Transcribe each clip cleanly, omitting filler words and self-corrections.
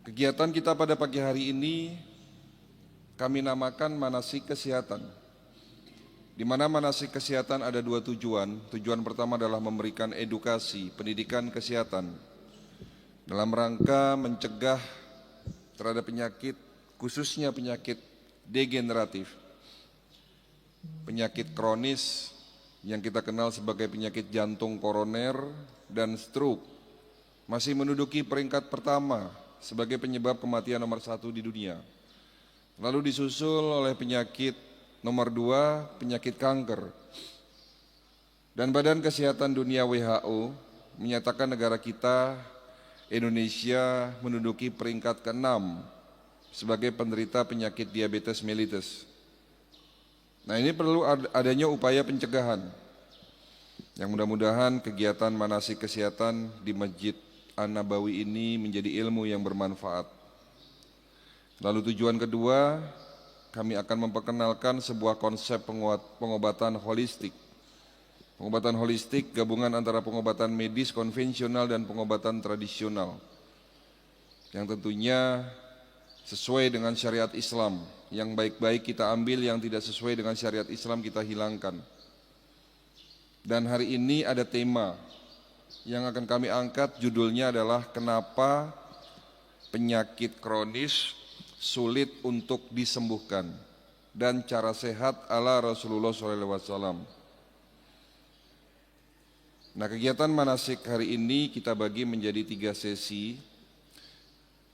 Kegiatan kita pada pagi hari ini kami namakan manasik kesehatan. Di mana manasik kesehatan ada dua tujuan. Tujuan pertama adalah memberikan edukasi, pendidikan kesehatan dalam rangka mencegah terhadap penyakit, khususnya penyakit degeneratif, penyakit kronis yang kita kenal sebagai penyakit jantung koroner dan stroke, masih menduduki peringkat pertama sebagai penyebab kematian nomor 1 di dunia. Lalu disusul oleh penyakit nomor 2, penyakit kanker. Dan Badan Kesehatan Dunia WHO menyatakan negara kita, Indonesia, menduduki peringkat ke-6 sebagai penderita penyakit diabetes mellitus. Nah, ini perlu adanya upaya pencegahan. Yang mudah-mudahan kegiatan manasik kesehatan di Masjid An-Nabawi ini menjadi ilmu yang bermanfaat. Lalu tujuan kedua, kami akan memperkenalkan sebuah konsep pengobatan holistik. Pengobatan holistik gabungan antara pengobatan medis konvensional dan pengobatan tradisional, yang tentunya sesuai dengan syariat Islam. Yang baik-baik kita ambil, yang tidak sesuai dengan syariat Islam kita hilangkan. Dan hari ini ada tema yang akan kami angkat, judulnya adalah kenapa penyakit kronis sulit untuk disembuhkan dan cara sehat ala Rasulullah SAW. Nah, kegiatan manasik hari ini kita bagi menjadi 3 sesi.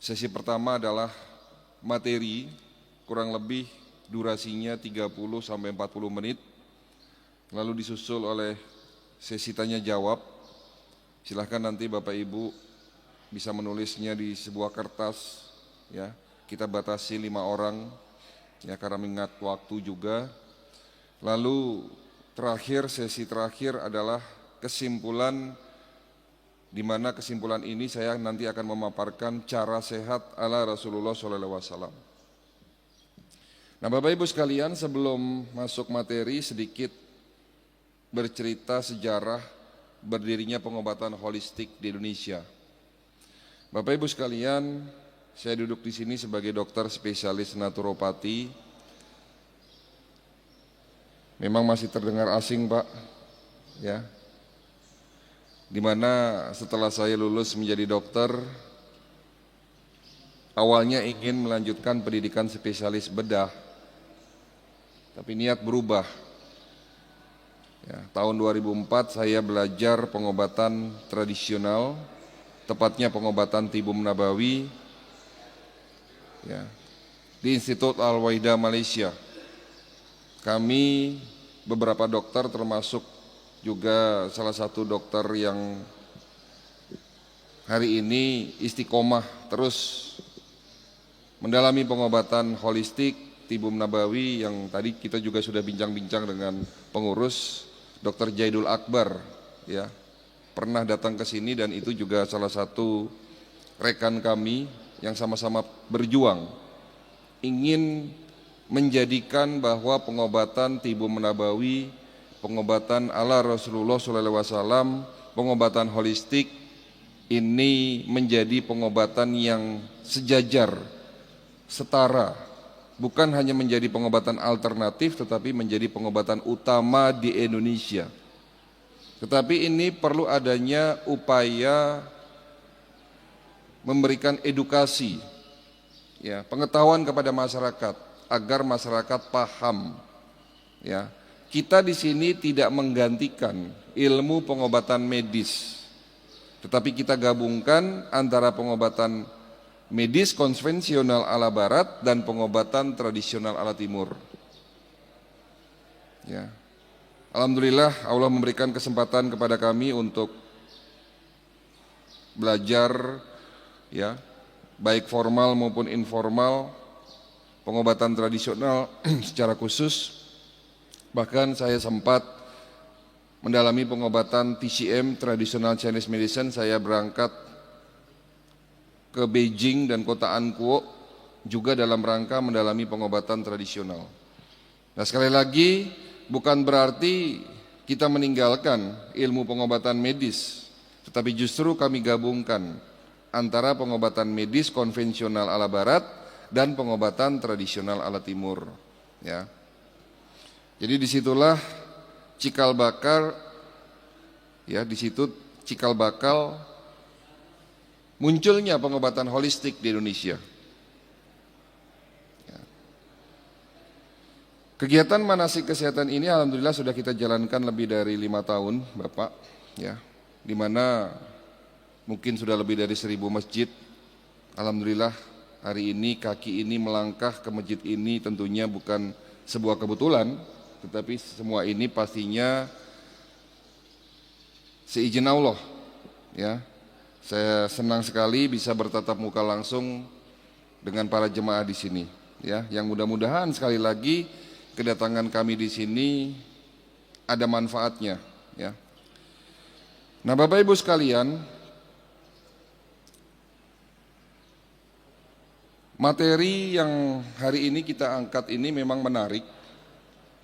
Sesi pertama adalah materi, kurang lebih durasinya 30-40 menit. Lalu disusul oleh sesi tanya jawab. Silahkan nanti Bapak Ibu bisa menulisnya di sebuah kertas, ya. Kita batasi 5 orang, ya, karena mengingat waktu juga. Lalu sesi terakhir adalah kesimpulan, di mana kesimpulan ini saya nanti akan memaparkan cara sehat ala Rasulullah SAW. Nah, Bapak Ibu sekalian, sebelum masuk materi sedikit bercerita sejarah berdirinya pengobatan holistik di Indonesia. Bapak Ibu sekalian, saya duduk di sini sebagai dokter spesialis naturopati. Memang masih terdengar asing, Pak, ya. Dimana setelah saya lulus menjadi dokter, awalnya ingin melanjutkan pendidikan spesialis bedah, tapi niat berubah. Ya, tahun 2004 saya belajar pengobatan tradisional, tepatnya pengobatan tibum nabawi, ya, di Institut Al-Wahidah Malaysia. Kami beberapa dokter, termasuk juga salah satu dokter yang hari ini istiqomah terus mendalami pengobatan holistik tibum nabawi, yang tadi kita juga sudah bincang-bincang dengan pengurus Dr. Jaidul Akbar, ya, pernah datang ke sini, dan itu juga salah satu rekan kami yang sama-sama berjuang ingin menjadikan bahwa pengobatan tibum nabawi, pengobatan ala Rasulullah SAW, pengobatan holistik ini menjadi pengobatan yang sejajar, setara. Bukan hanya menjadi pengobatan alternatif, tetapi menjadi pengobatan utama di Indonesia. Tetapi ini perlu adanya upaya memberikan edukasi, ya, pengetahuan kepada masyarakat agar masyarakat paham. Ya, kita di sini tidak menggantikan ilmu pengobatan medis, tetapi kita gabungkan antara pengobatan medis konvensional ala barat dan pengobatan tradisional ala timur. Ya. Alhamdulillah Allah memberikan kesempatan kepada kami untuk belajar, ya, baik formal maupun informal, pengobatan tradisional secara khusus. Bahkan saya sempat mendalami pengobatan TCM, Traditional Chinese Medicine. Saya berangkat ke Beijing dan kota Ankuo juga dalam rangka mendalami pengobatan tradisional. Nah, sekali lagi bukan berarti kita meninggalkan ilmu pengobatan medis, tetapi justru kami gabungkan antara pengobatan medis konvensional ala barat dan pengobatan tradisional ala timur. Ya. Jadi disitulah cikal bakal, ya di situ cikal bakal munculnya pengobatan holistik di Indonesia. Kegiatan manasik kesehatan ini alhamdulillah sudah kita jalankan lebih dari 5 tahun, Bapak, ya. Di mana mungkin sudah lebih dari 1000 masjid. Alhamdulillah hari ini kaki ini melangkah ke masjid ini tentunya bukan sebuah kebetulan, tetapi semua ini pastinya seizin Allah, ya. Saya senang sekali bisa bertatap muka langsung dengan para jemaah di sini, ya. Yang mudah-mudahan sekali lagi kedatangan kami di sini ada manfaatnya, ya. Nah, Bapak Ibu sekalian, materi yang hari ini kita angkat ini memang menarik.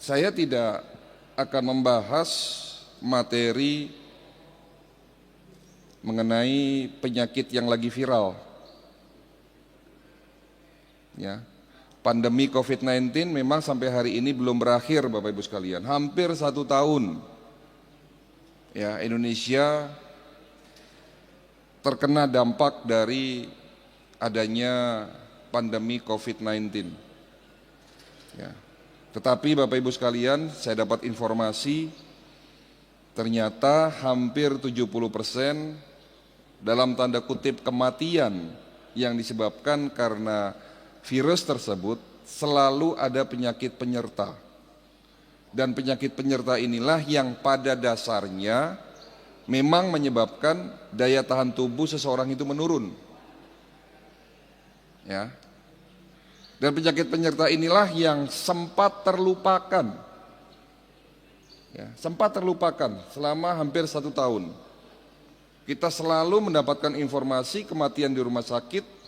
Saya tidak akan membahas materi mengenai penyakit yang lagi viral, ya. Pandemi COVID-19 memang sampai hari ini belum berakhir, Bapak Ibu sekalian. Hampir 1 tahun, ya, Indonesia terkena dampak dari adanya pandemi COVID-19. Ya. Tetapi Bapak Ibu sekalian, saya dapat informasi ternyata hampir 70% dalam tanda kutip kematian yang disebabkan karena virus tersebut selalu ada penyakit penyerta. Dan penyakit penyerta inilah yang pada dasarnya memang menyebabkan daya tahan tubuh seseorang itu menurun. Ya. Dan penyakit penyerta inilah yang sempat terlupakan. Ya, sempat terlupakan selama hampir 1 tahun. Kita selalu mendapatkan informasi kematian di rumah sakit.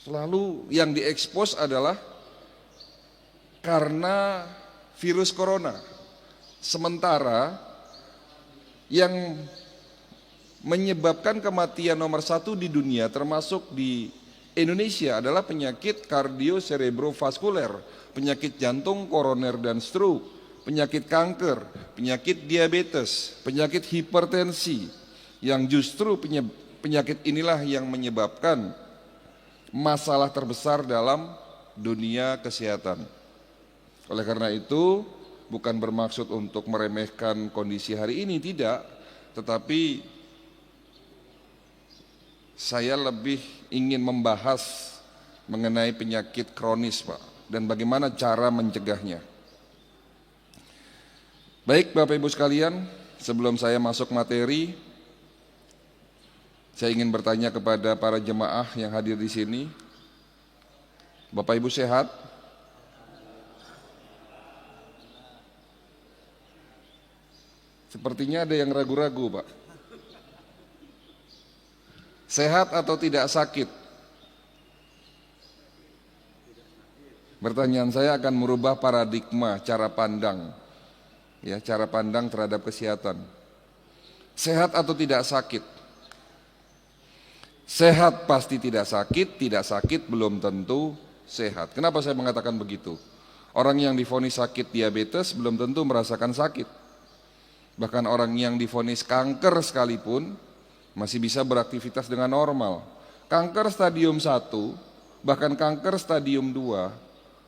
Selalu yang diekspos adalah karena virus corona. Sementara yang menyebabkan kematian nomor 1 di dunia termasuk di Indonesia adalah penyakit kardiocerebrovaskuler, penyakit jantung, koroner dan stroke, penyakit kanker, penyakit diabetes, penyakit hipertensi, yang justru penyakit inilah yang menyebabkan masalah terbesar dalam dunia kesehatan. Oleh karena itu, bukan bermaksud untuk meremehkan kondisi hari ini, tidak, tetapi saya lebih ingin membahas mengenai penyakit kronis, Pak, dan bagaimana cara mencegahnya. Baik Bapak Ibu sekalian, sebelum saya masuk materi, saya ingin bertanya kepada para jemaah yang hadir di sini. Bapak Ibu sehat? Sepertinya ada yang ragu-ragu, Pak. Sehat atau tidak sakit? Pertanyaan saya akan merubah paradigma cara pandang, ya, cara pandang terhadap kesehatan. Sehat atau tidak sakit? Sehat pasti tidak sakit belum tentu sehat. Kenapa saya mengatakan begitu? Orang yang divonis sakit diabetes belum tentu merasakan sakit. Bahkan orang yang divonis kanker sekalipun masih bisa beraktivitas dengan normal. Kanker stadium 1, bahkan kanker stadium 2,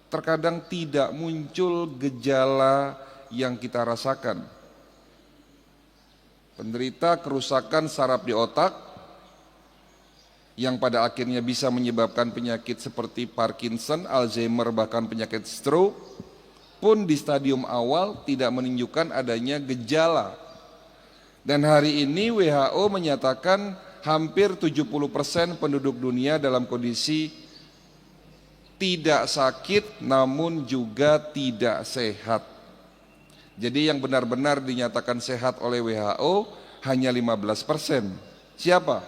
terkadang tidak muncul gejala yang kita rasakan. Penderita kerusakan saraf di otak yang pada akhirnya bisa menyebabkan penyakit seperti Parkinson, Alzheimer, bahkan penyakit stroke pun di stadium awal tidak menunjukkan adanya gejala. Dan hari ini WHO menyatakan hampir 70% penduduk dunia dalam kondisi tidak sakit namun juga tidak sehat. Jadi yang benar-benar dinyatakan sehat oleh WHO hanya 15%. Siapa?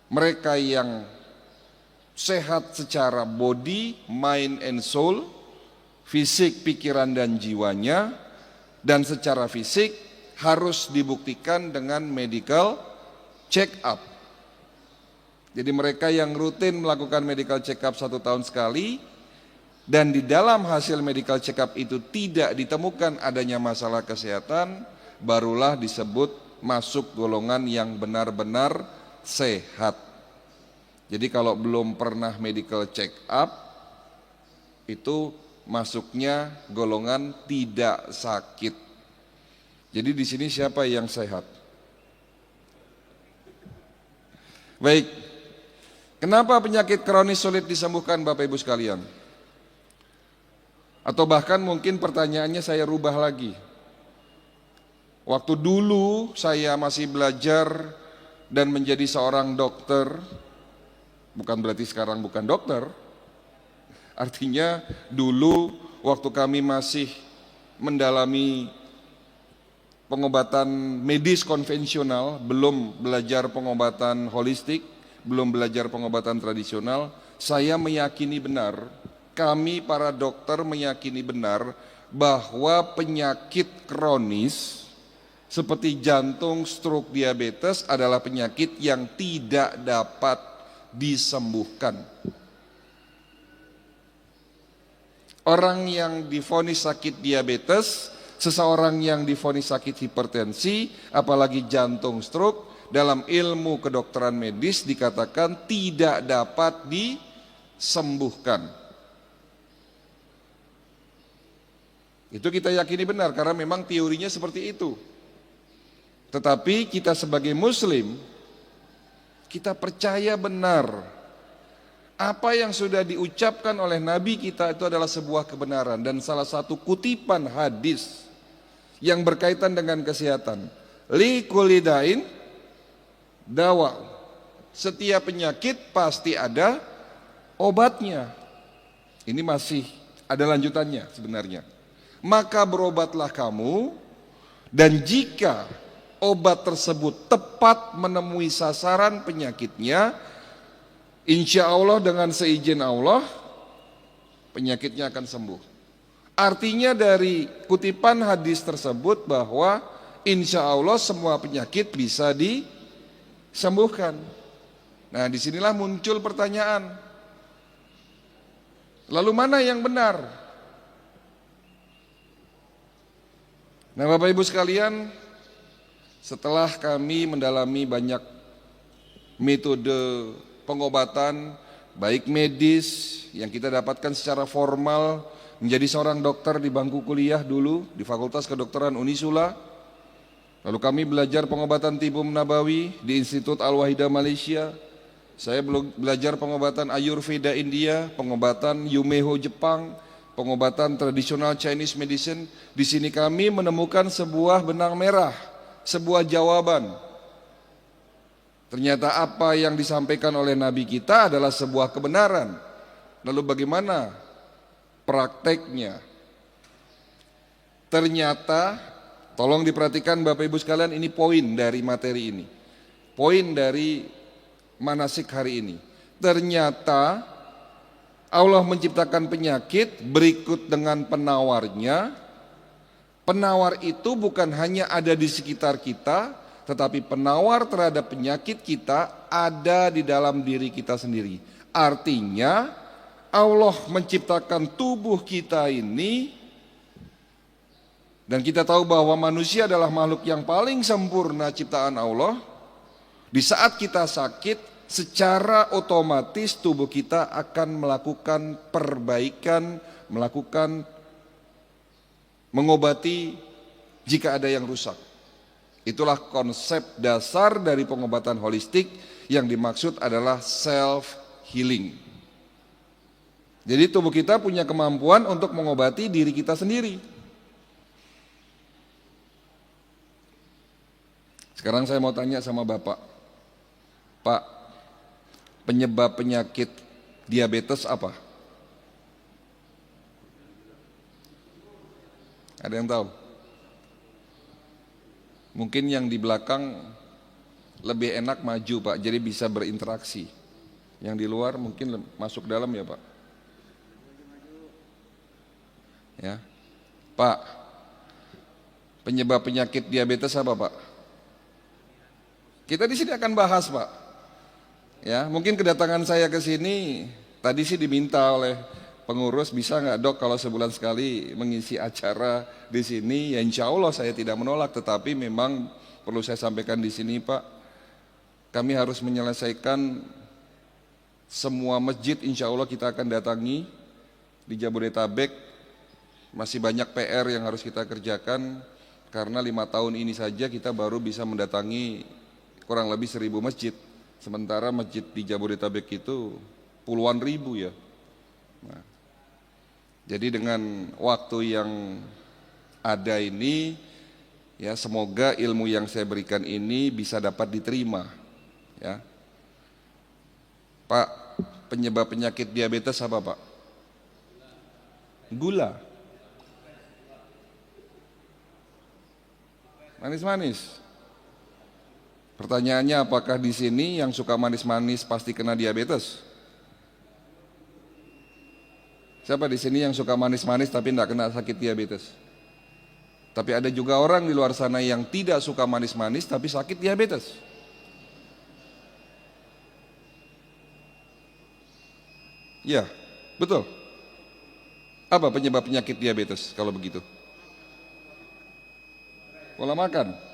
Mereka yang sehat secara body, mind and soul, fisik, pikiran dan jiwanya, dan secara fisik harus dibuktikan dengan medical check up. Jadi mereka yang rutin melakukan medical check up 1 tahun sekali, dan di dalam hasil medical check up itu tidak ditemukan adanya masalah kesehatan, barulah disebut masuk golongan yang benar-benar sehat. Jadi kalau belum pernah medical check up, itu masuknya golongan tidak sakit. Jadi di sini siapa yang sehat? Baik, kenapa penyakit kronis sulit disembuhkan Bapak Ibu sekalian? Atau bahkan mungkin pertanyaannya saya rubah lagi. Waktu dulu saya masih belajar dan menjadi seorang dokter, bukan berarti sekarang bukan dokter, artinya dulu waktu kami masih mendalami pengobatan medis konvensional, belum belajar pengobatan holistik, belum belajar pengobatan tradisional, saya meyakini benar, kami para dokter meyakini benar bahwa penyakit kronis seperti jantung, stroke, diabetes adalah penyakit yang tidak dapat disembuhkan. Orang yang divonis sakit diabetes, seseorang yang divonis sakit hipertensi, apalagi jantung, stroke, dalam ilmu kedokteran medis dikatakan tidak dapat disembuhkan. Itu kita yakini benar karena memang teorinya seperti itu. Tetapi kita sebagai muslim, kita percaya benar apa yang sudah diucapkan oleh Nabi kita itu adalah sebuah kebenaran. Dan salah satu kutipan hadis yang berkaitan dengan kesehatan, li kulidain dawa, setiap penyakit pasti ada obatnya. Ini masih ada lanjutannya sebenarnya. Maka berobatlah kamu, dan jika obat tersebut tepat menemui sasaran penyakitnya, insya Allah dengan seizin Allah penyakitnya akan sembuh. Artinya dari kutipan hadis tersebut bahwa insya Allah semua penyakit bisa disembuhkan. Nah, disinilah muncul pertanyaan, lalu mana yang benar? Nah, Bapak Ibu sekalian, setelah kami mendalami banyak metode pengobatan, baik medis yang kita dapatkan secara formal, menjadi seorang dokter di bangku kuliah dulu di Fakultas Kedokteran Unisula. Lalu kami belajar pengobatan tibum nabawi di Institut Al-Wahidah Malaysia. Saya belajar pengobatan Ayurveda India, pengobatan Yumeho Jepang, pengobatan tradisional Chinese medicine. Di sini kami menemukan sebuah benang merah, sebuah jawaban. Ternyata apa yang disampaikan oleh Nabi kita adalah sebuah kebenaran. Lalu bagaimana prakteknya? Ternyata, tolong diperhatikan Bapak Ibu sekalian, ini poin dari materi ini, poin dari manasik hari ini. Ternyata Allah menciptakan penyakit berikut dengan penawarnya. Penawar itu bukan hanya ada di sekitar kita, tetapi penawar terhadap penyakit kita ada di dalam diri kita sendiri. Artinya Allah menciptakan tubuh kita ini, dan kita tahu bahwa manusia adalah makhluk yang paling sempurna ciptaan Allah. Di saat kita sakit, secara otomatis tubuh kita akan melakukan perbaikan, mengobati jika ada yang rusak. Itulah konsep dasar dari pengobatan holistik, yang dimaksud adalah self healing. Jadi tubuh kita punya kemampuan untuk mengobati diri kita sendiri. Sekarang saya mau tanya sama Bapak, Pak, penyebab penyakit diabetes apa? Ada yang tahu? Mungkin yang di belakang lebih enak maju Pak, jadi bisa berinteraksi. Yang di luar mungkin masuk dalam ya Pak. Ya, Pak, penyebab penyakit diabetes apa Pak? Kita di sini akan bahas Pak. Ya, mungkin kedatangan saya ke sini tadi sih diminta oleh pengurus, bisa nggak dok kalau sebulan sekali mengisi acara di sini? Ya insya Allah saya tidak menolak, tetapi memang perlu saya sampaikan di sini Pak, kami harus menyelesaikan semua masjid, insya Allah kita akan datangi di Jabodetabek. Masih banyak PR yang harus kita kerjakan, karena 5 tahun ini saja kita baru bisa mendatangi kurang lebih 1000 masjid. Sementara masjid di Jabodetabek itu puluhan ribu ya. Nah, jadi dengan waktu yang ada ini, ya semoga ilmu yang saya berikan ini bisa dapat diterima. Ya, Pak, penyebab penyakit diabetes apa Pak? Gula. Manis-manis. Pertanyaannya, apakah di sini yang suka manis-manis pasti kena diabetes? Siapa di sini yang suka manis-manis tapi tidak kena sakit diabetes? Tapi ada juga orang di luar sana yang tidak suka manis-manis tapi sakit diabetes. Ya, betul. Apa penyebab penyakit diabetes kalau begitu? Pola makan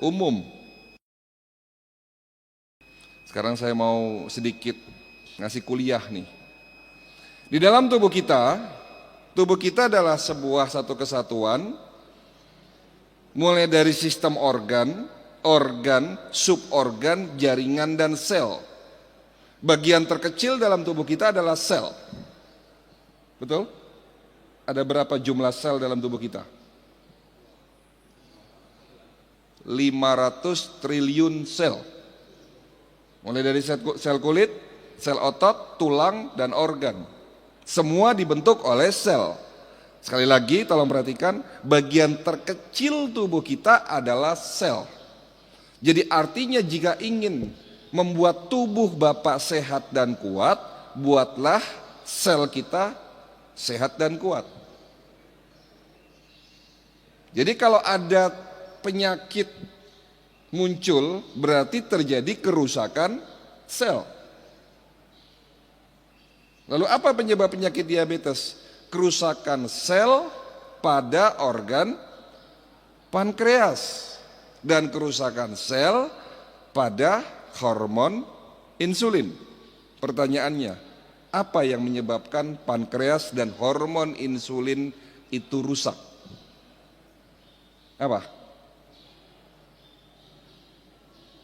umum. Sekarang saya mau sedikit ngasih kuliah nih. Di dalam tubuh kita adalah satu kesatuan, mulai dari sistem organ, suborgan, jaringan, dan sel. Bagian terkecil dalam tubuh kita adalah sel. Betul? Ada berapa jumlah sel dalam tubuh kita? 500 triliun sel. Mulai dari sel kulit, sel otot, tulang, dan organ. Semua dibentuk oleh sel. Sekali lagi tolong perhatikan, bagian terkecil tubuh kita adalah sel. Jadi artinya jika ingin membuat tubuh Bapak sehat dan kuat, buatlah sel kita sehat dan kuat. Jadi kalau ada penyakit muncul, berarti terjadi kerusakan sel. Lalu apa penyebab penyakit diabetes? Kerusakan sel pada organ pankreas dan kerusakan sel pada hormon insulin. Pertanyaannya, apa yang menyebabkan pankreas dan hormon insulin itu rusak? Apa?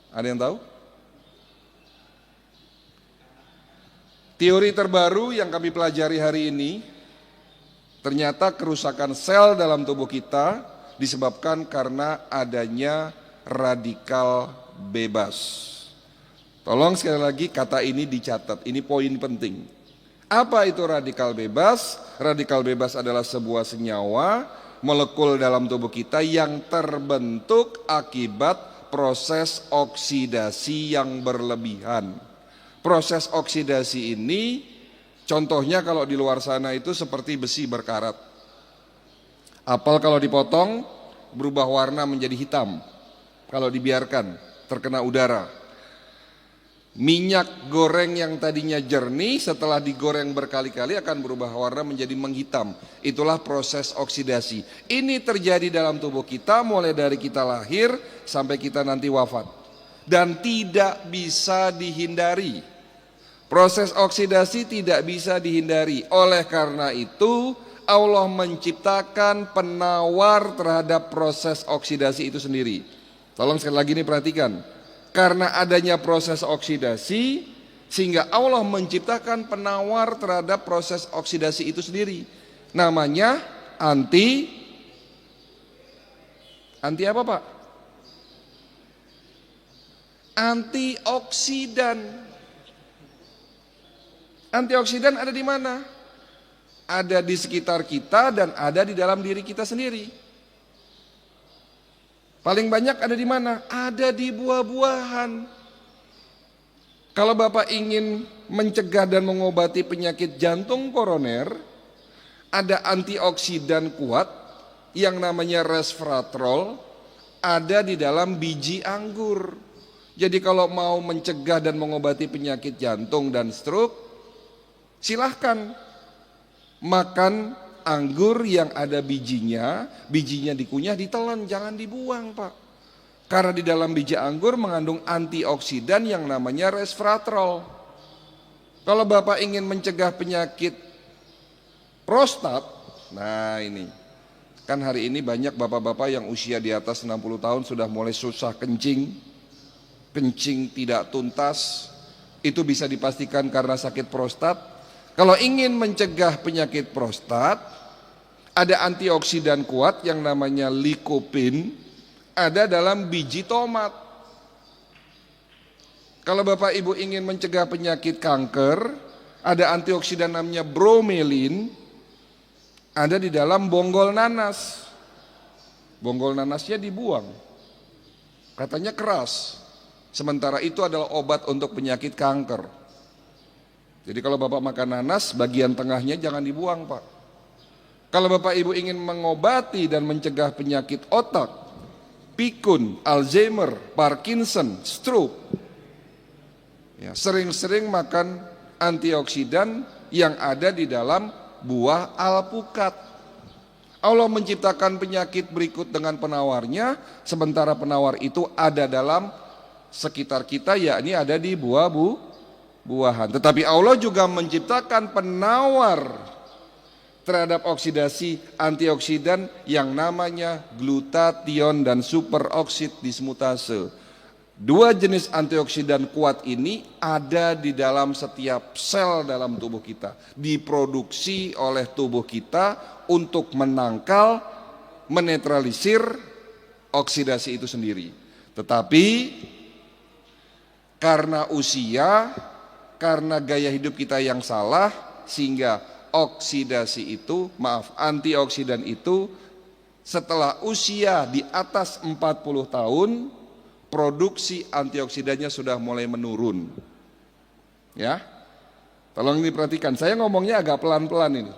Ada yang tahu? Teori terbaru yang kami pelajari hari ini, ternyata kerusakan sel dalam tubuh kita disebabkan karena adanya radikal bebas. Tolong sekali lagi kata ini dicatat, ini poin penting. Apa itu radikal bebas? Radikal bebas adalah sebuah senyawa molekul dalam tubuh kita yang terbentuk akibat proses oksidasi yang berlebihan. Proses oksidasi ini contohnya kalau di luar sana itu seperti besi berkarat. Apel kalau dipotong berubah warna menjadi hitam kalau dibiarkan terkena udara. Minyak goreng yang tadinya jernih setelah digoreng berkali-kali akan berubah warna menjadi menghitam. Itulah proses oksidasi. Ini terjadi dalam tubuh kita mulai dari kita lahir sampai kita nanti wafat. Dan tidak bisa dihindari. Proses oksidasi tidak bisa dihindari. Oleh karena itu Allah menciptakan penawar terhadap proses oksidasi itu sendiri. Tolong sekali lagi ini perhatikan. Karena adanya proses oksidasi, sehingga Allah menciptakan penawar terhadap proses oksidasi itu sendiri. Namanya anti apa Pak? Antioksidan. Antioksidan ada di mana? Ada di sekitar kita dan ada di dalam diri kita sendiri. Paling banyak ada di mana? Ada di buah-buahan. Kalau Bapak ingin mencegah dan mengobati penyakit jantung koroner, ada antioksidan kuat yang namanya resveratrol, ada di dalam biji anggur. Jadi kalau mau mencegah dan mengobati penyakit jantung dan stroke, silahkan makan anggur yang ada bijinya dikunyah, ditelan, jangan dibuang Pak. Karena di dalam biji anggur mengandung antioksidan yang namanya resveratrol. Kalau Bapak ingin mencegah penyakit prostat, nah ini, kan hari ini banyak bapak-bapak yang usia di atas 60 tahun sudah mulai susah kencing tidak tuntas, itu bisa dipastikan karena sakit prostat. Kalau ingin mencegah penyakit prostat, ada antioksidan kuat yang namanya lycopene, ada dalam biji tomat. Kalau Bapak Ibu ingin mencegah penyakit kanker, ada antioksidan namanya bromelin, ada di dalam bonggol nanas. Bonggol nanasnya dibuang, katanya keras. Sementara itu adalah obat untuk penyakit kanker. Jadi kalau Bapak makan nanas, bagian tengahnya jangan dibuang Pak. Kalau Bapak Ibu ingin mengobati dan mencegah penyakit otak, pikun, Alzheimer, Parkinson, stroke, ya, sering-sering makan antioksidan yang ada di dalam buah alpukat. Allah menciptakan penyakit berikut dengan penawarnya, sementara penawar itu ada dalam sekitar kita, yakni ada di buah-buahan. Tetapi Allah juga menciptakan penawar terhadap oksidasi antioksidan yang namanya glutathione dan superoksid dismutase. Dua jenis antioksidan kuat ini ada di dalam setiap sel dalam tubuh kita, diproduksi oleh tubuh kita untuk menangkal, menetralisir oksidasi itu sendiri. Tetapi karena usia, karena gaya hidup kita yang salah, sehingga antioksidan itu setelah usia di atas 40 tahun, produksi antioksidannya sudah mulai menurun. Ya, tolong diperhatikan, saya ngomongnya agak pelan-pelan ini,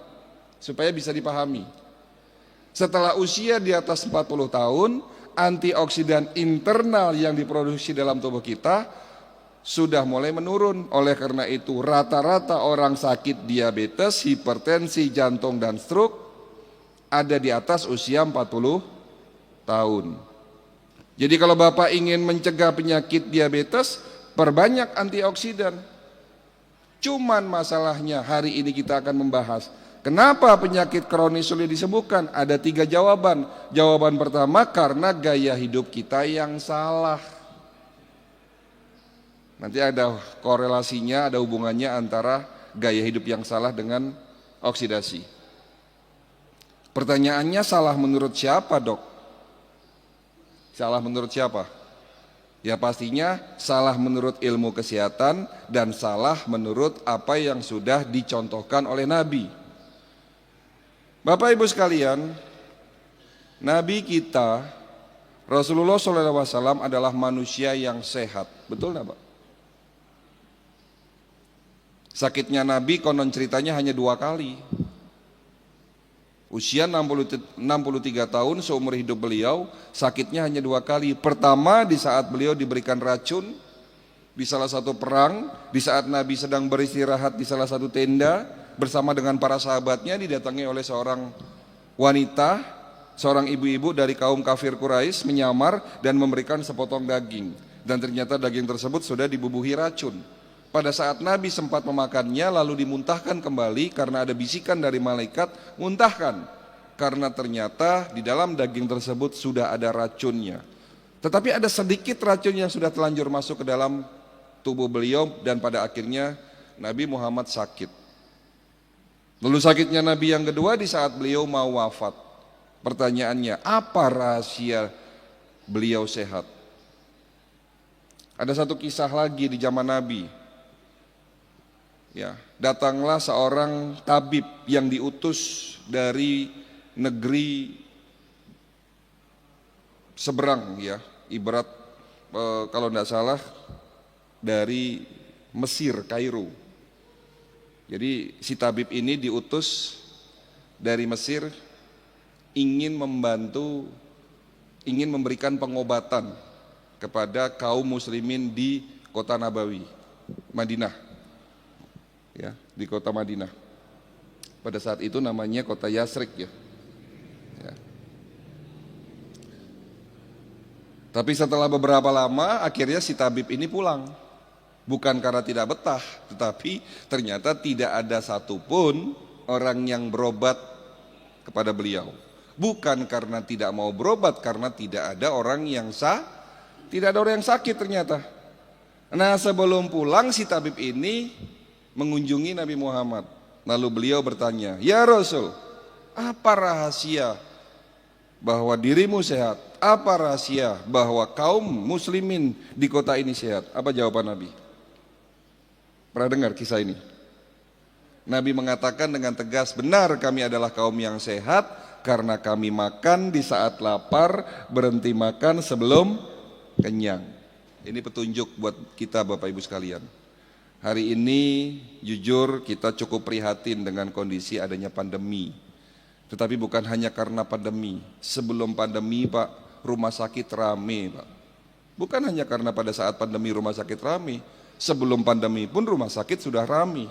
supaya bisa dipahami. Setelah usia di atas 40 tahun, antioksidan internal yang diproduksi dalam tubuh kita sudah mulai menurun. Oleh karena itu rata-rata orang sakit diabetes, hipertensi, jantung dan stroke ada di atas usia 40 tahun. Jadi kalau Bapak ingin mencegah penyakit diabetes, perbanyak antioksidan. Cuman masalahnya hari ini kita akan membahas kenapa penyakit kronis sulit disembuhkan. Ada 3 jawaban. Jawaban pertama, karena gaya hidup kita yang salah. Nanti ada korelasinya, ada hubungannya antara gaya hidup yang salah dengan oksidasi. Pertanyaannya, salah menurut siapa Dok? Salah menurut siapa? Ya pastinya salah menurut ilmu kesehatan dan salah menurut apa yang sudah dicontohkan oleh Nabi. Bapak Ibu sekalian, Nabi kita Rasulullah SAW adalah manusia yang sehat. Betul enggak Pak? Sakitnya Nabi konon ceritanya hanya 2 kali. Usia 63 tahun, seumur hidup beliau, sakitnya hanya 2 kali. Pertama di saat beliau diberikan racun di salah satu perang, di saat Nabi sedang beristirahat di salah satu tenda bersama dengan para sahabatnya, didatangi oleh seorang wanita, seorang ibu-ibu dari kaum kafir Quraisy menyamar dan memberikan sepotong daging. Dan ternyata daging tersebut sudah dibubuhi racun. Pada saat Nabi sempat memakannya lalu dimuntahkan kembali karena ada bisikan dari malaikat, muntahkan. Karena ternyata di dalam daging tersebut sudah ada racunnya. Tetapi ada sedikit racun yang sudah telanjur masuk ke dalam tubuh beliau dan pada akhirnya Nabi Muhammad sakit. Lalu sakitnya Nabi yang kedua di saat beliau mau wafat. Pertanyaannya, apa rahasia beliau sehat? Ada satu kisah lagi di zaman Nabi. Ya, datanglah seorang tabib yang diutus dari negeri seberang, ya, ibarat kalau tidak salah dari Mesir, Kairo. Jadi si tabib ini diutus dari Mesir, ingin memberikan pengobatan kepada kaum muslimin di kota Nabawi, Madinah. Ya, di kota Madinah. Pada saat itu namanya kota Yasrib ya. Ya. Tapi setelah beberapa lama akhirnya si tabib ini pulang. Bukan karena tidak betah, tetapi ternyata tidak ada satupun orang yang berobat kepada beliau. Bukan karena tidak mau berobat, karena tidak ada orang yang tidak ada orang yang sakit ternyata. Nah, sebelum pulang si tabib ini mengunjungi Nabi Muhammad. Lalu beliau bertanya, "Ya Rasul, apa rahasia bahwa dirimu sehat? Apa rahasia bahwa kaum muslimin di kota ini sehat?" Apa jawaban Nabi? Pernah dengar kisah ini? Nabi mengatakan dengan tegas, "Benar, kami adalah kaum yang sehat karena kami makan di saat lapar, berhenti makan sebelum kenyang." Ini petunjuk buat kita Bapak Ibu sekalian. Hari ini jujur kita cukup prihatin dengan kondisi adanya pandemi. Tetapi bukan hanya karena pandemi. Sebelum pandemi Pak, rumah sakit rame Pak. Bukan hanya karena pada saat pandemi rumah sakit rame. Sebelum pandemi pun rumah sakit sudah rame.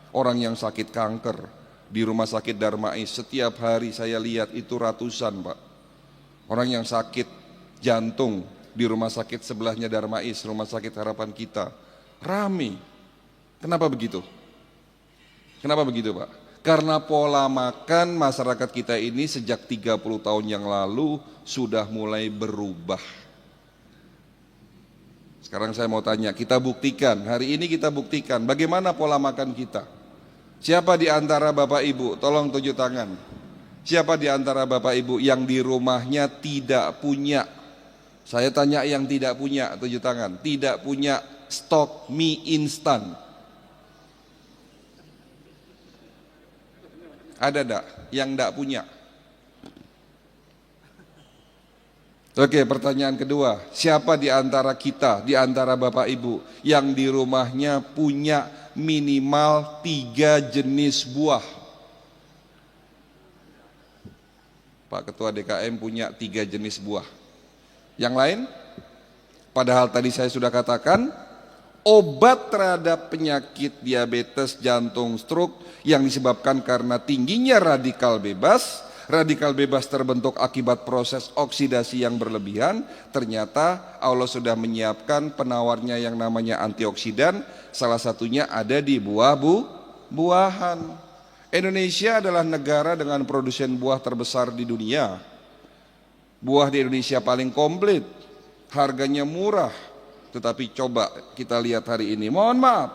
Orang yang sakit kanker di rumah sakit Darmais setiap hari saya lihat itu ratusan Pak. Orang yang sakit jantung di rumah sakit sebelahnya Darmais, rumah sakit Harapan Kita, rame. Kenapa begitu? Kenapa begitu Pak? Karena pola makan masyarakat kita ini sejak 30 tahun yang lalu sudah mulai berubah. Sekarang saya mau tanya, kita buktikan, hari ini kita buktikan bagaimana pola makan kita. Siapa di antara Bapak Ibu, tolong tunjuk tangan. Siapa di antara Bapak Ibu yang di rumahnya tidak punya, saya tanya yang tidak punya, tunjuk tangan, tidak punya stok mie instan? Ada enggak yang enggak punya? Oke, pertanyaan kedua, siapa di antara kita, di antara Bapak Ibu yang di rumahnya punya minimal 3 jenis buah? Pak Ketua DKM punya 3 jenis buah. Yang lain? Padahal tadi saya sudah katakan, obat terhadap penyakit diabetes, jantung, stroke yang disebabkan karena tingginya radikal bebas. Radikal bebas terbentuk akibat proses oksidasi yang berlebihan. Ternyata Allah sudah menyiapkan penawarnya yang namanya antioksidan. Salah satunya ada di buah-buahan. Indonesia adalah negara dengan produsen buah terbesar di dunia. Buah di Indonesia paling komplit, harganya murah. Tetapi coba kita lihat hari ini, mohon maaf,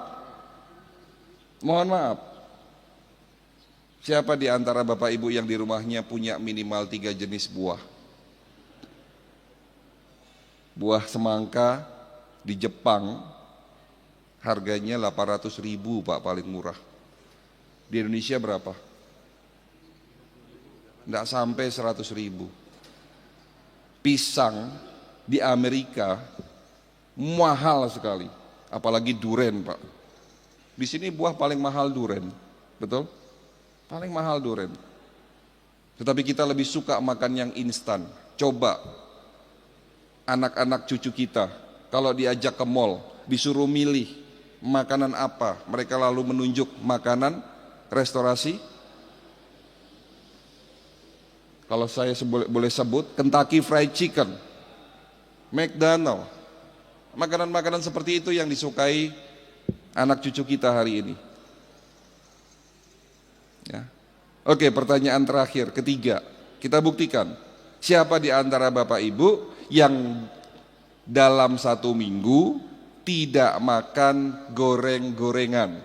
siapa di antara Bapak Ibu yang di rumahnya punya minimal 3 jenis buah? Buah semangka di Jepang harganya 800.000 Pak, paling murah. Di Indonesia berapa? Enggak sampai 100.000. Pisang di Amerika mahal sekali, apalagi duren Pak. Di sini buah paling mahal duren, betul? Paling mahal duren. Tetapi kita lebih suka makan yang instan. Coba anak-anak cucu kita, kalau diajak ke mall, disuruh milih makanan apa, mereka lalu menunjuk makanan restorasi. Kalau saya boleh sebut, Kentucky Fried Chicken, McDonald. Makanan-makanan seperti itu yang disukai anak cucu kita hari ini. Ya. Oke, pertanyaan terakhir, ketiga, kita buktikan. Siapa di antara Bapak Ibu yang dalam 1 minggu tidak makan goreng-gorengan?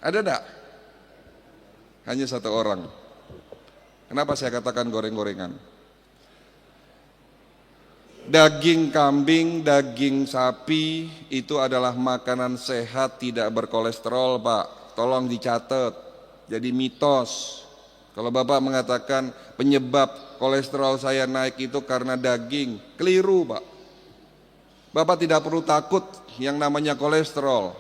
Ada enggak? Hanya 1 orang. Kenapa saya katakan goreng-gorengan? Daging kambing, daging sapi itu adalah makanan sehat, tidak berkolesterol Pak. Tolong dicatat, jadi mitos. Kalau Bapak mengatakan penyebab kolesterol saya naik itu karena daging, keliru Pak. Bapak tidak perlu takut yang namanya kolesterol.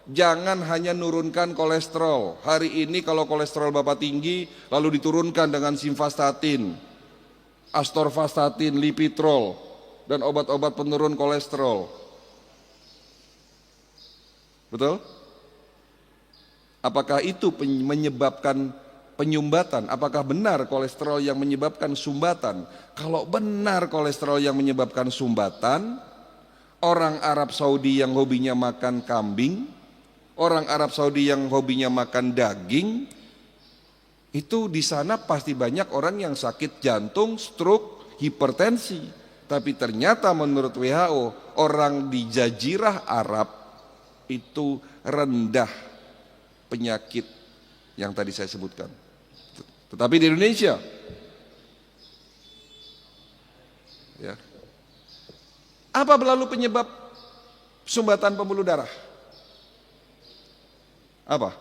Jangan hanya nurunkan kolesterol. Hari ini kalau kolesterol Bapak tinggi, lalu diturunkan dengan simvastatin, astorvastatin, lipitrol, dan obat-obat penurun kolesterol. Betul? Apakah itu menyebabkan penyumbatan? Apakah benar kolesterol yang menyebabkan sumbatan? Kalau benar kolesterol yang menyebabkan sumbatan, orang Arab Saudi yang hobinya makan kambing, orang Arab Saudi yang hobinya makan daging, itu di sana pasti banyak orang yang sakit jantung, stroke, hipertensi. Tapi ternyata menurut WHO, orang di Jazirah Arab itu rendah penyakit yang tadi saya sebutkan. Tetapi di Indonesia, ya, apa lalu penyebab sumbatan pembuluh darah? Apa?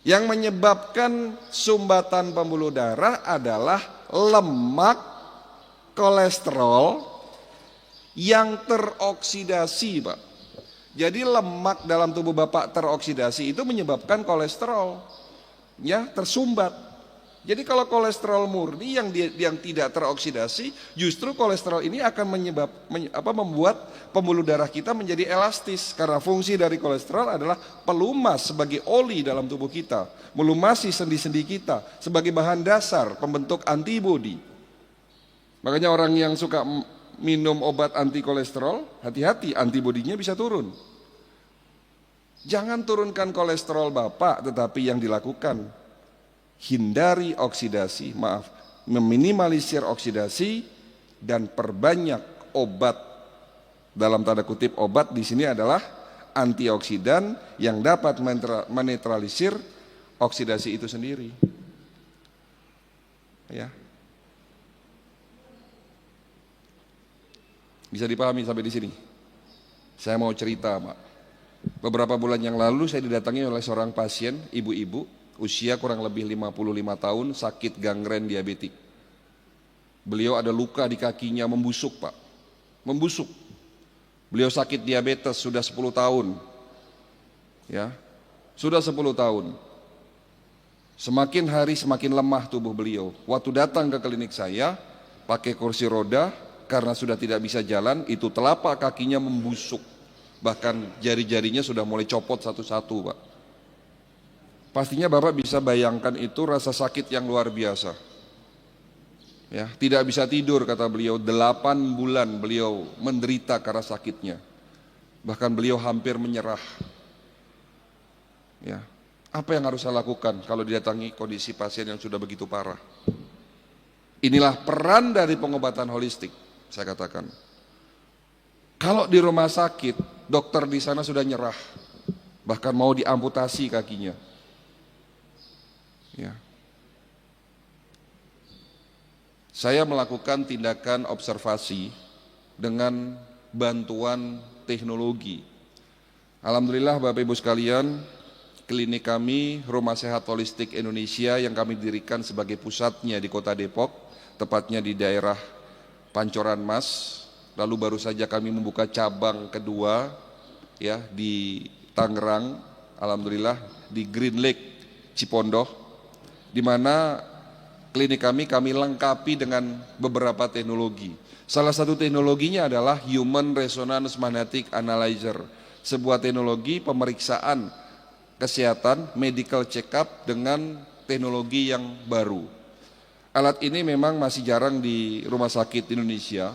Yang menyebabkan sumbatan pembuluh darah adalah lemak, kolesterol yang teroksidasi, Pak. Jadi lemak dalam tubuh Bapak teroksidasi itu menyebabkan kolesterol ya tersumbat. Jadi kalau kolesterol murni yang tidak teroksidasi, justru kolesterol ini akan membuat pembuluh darah kita menjadi elastis, karena fungsi dari kolesterol adalah pelumas sebagai oli dalam tubuh kita, melumasi sendi-sendi kita sebagai bahan dasar pembentuk antibodi. Makanya orang yang suka minum obat anti kolesterol, hati-hati, antibodinya bisa turun. Jangan turunkan kolesterol Bapak, tetapi yang dilakukan hindari oksidasi, meminimalisir oksidasi dan perbanyak obat. Dalam tanda kutip obat di sini adalah antioksidan yang dapat menetralisir oksidasi itu sendiri. Ya. Bisa dipahami sampai di sini? Saya mau cerita, Pak. Beberapa bulan yang lalu saya didatangi oleh seorang pasien, ibu-ibu, usia kurang lebih 55 tahun, sakit gangren diabetik. Beliau ada luka di kakinya membusuk, Pak. Membusuk. Beliau sakit diabetes sudah 10 tahun. Ya. Sudah 10 tahun. Semakin hari semakin lemah tubuh beliau. Waktu datang ke klinik saya, pakai kursi roda, karena sudah tidak bisa jalan, itu telapak kakinya membusuk. Bahkan jari-jarinya sudah mulai copot satu-satu, Pak. Pastinya Bapak bisa bayangkan itu rasa sakit yang luar biasa. Ya, tidak bisa tidur kata beliau, 8 bulan beliau menderita karena sakitnya. Bahkan beliau hampir menyerah. Ya, apa yang harus saya lakukan kalau didatangi kondisi pasien yang sudah begitu parah? Inilah peran dari pengobatan holistik, saya katakan. Kalau di rumah sakit, dokter di sana sudah nyerah, bahkan mau diamputasi kakinya. Ya. Saya melakukan tindakan observasi dengan bantuan teknologi. Alhamdulillah Bapak Ibu sekalian, klinik kami Rumah Sehat Holistik Indonesia yang kami dirikan sebagai pusatnya di Kota Depok, tepatnya di daerah Pancoran Mas. Lalu baru saja kami membuka cabang kedua ya di Tangerang, alhamdulillah di Green Lake Cipondoh, di mana klinik kami lengkapi dengan beberapa teknologi. Salah satu teknologinya adalah Human Resonance Magnetic Analyzer, sebuah teknologi pemeriksaan kesehatan medical check-up dengan teknologi yang baru. Alat ini memang masih jarang di rumah sakit Indonesia.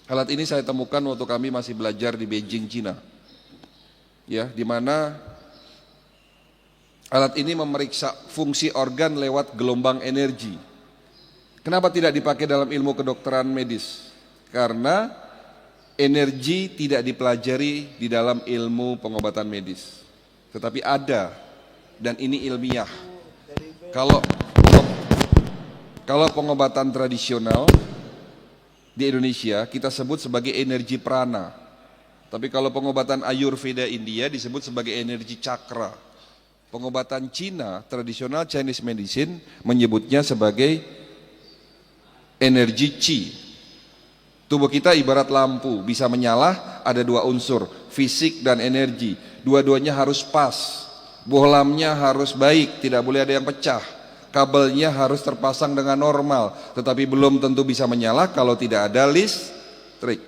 Alat ini saya temukan waktu kami masih belajar di Beijing, Cina. Ya, di mana alat ini memeriksa fungsi organ lewat gelombang energi. Kenapa tidak dipakai dalam ilmu kedokteran medis? Karena energi tidak dipelajari di dalam ilmu pengobatan medis. Tetapi ada, dan ini ilmiah. Kalau pengobatan tradisional di Indonesia kita sebut sebagai energi prana. Tapi kalau pengobatan Ayurveda India disebut sebagai energi cakra. Pengobatan Cina, tradisional Chinese medicine menyebutnya sebagai energi Qi. Tubuh kita ibarat lampu, bisa menyala, ada dua unsur, fisik dan energi. Dua-duanya harus pas, bohlamnya harus baik, tidak boleh ada yang pecah. kabelnya harus terpasang dengan normal, tetapi belum tentu bisa menyala kalau tidak ada listrik.